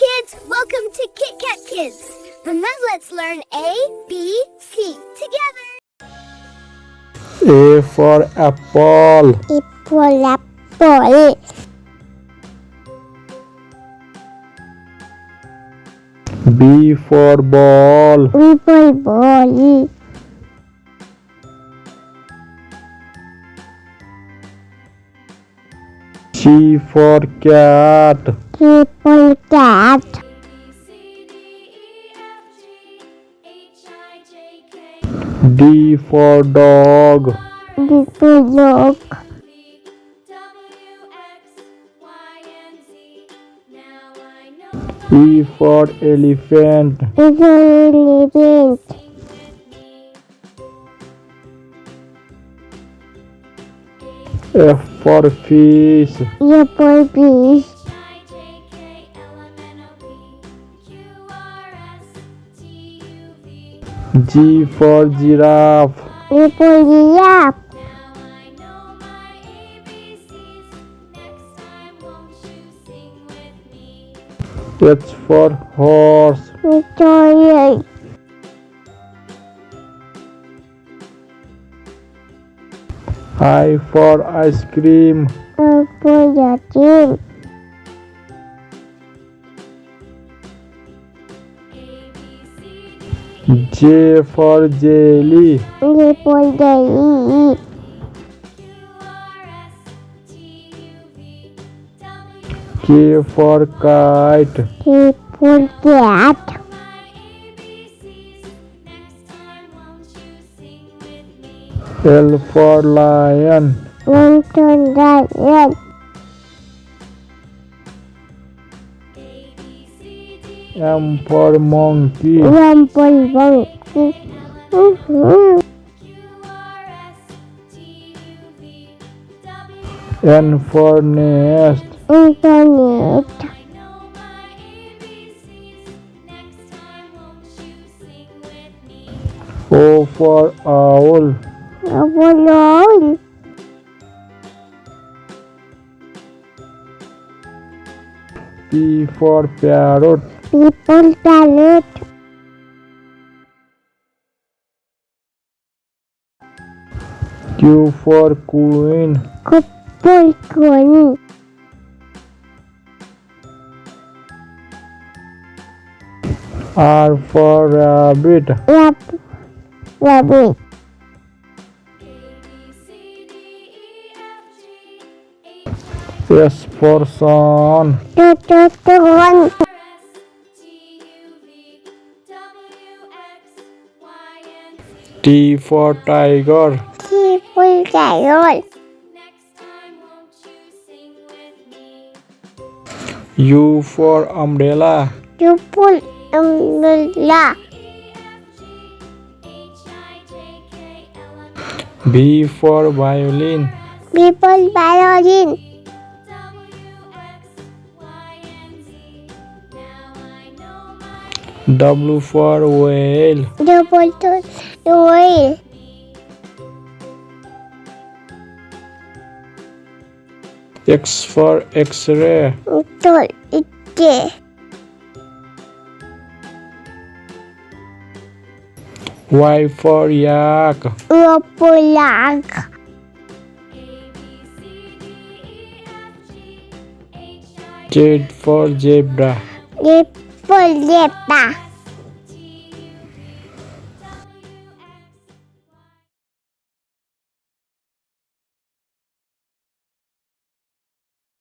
kids, welcome to Kit Kat Kids. And now let's learn A, B, C together. A for apple. Apple. B for ball. Ball. C for cat. Cat. D for dog. Dog. E for elephant. Elephant. F for fish. Apple fish. G for giraffe. Apple giraffe. H for horse. Toy. I for ice cream. Apple team. J for jelly. Apple day. K for kite. Apple cat. L for lion. Lantern lion. M for monkey. Apple monkey. N for nest. Internet. O for owl. Apple. P for parrot. People palette. Q for queen. Couple coin. R for rabbit. Rabbit. S for sun. One. T for tiger. People carol. U for umbrella. People umbrella. V for violin. People violin. W for whale. Double whale. X for x-ray. Ite. Y for yak. Yak. Z for zebra. Apple zebra.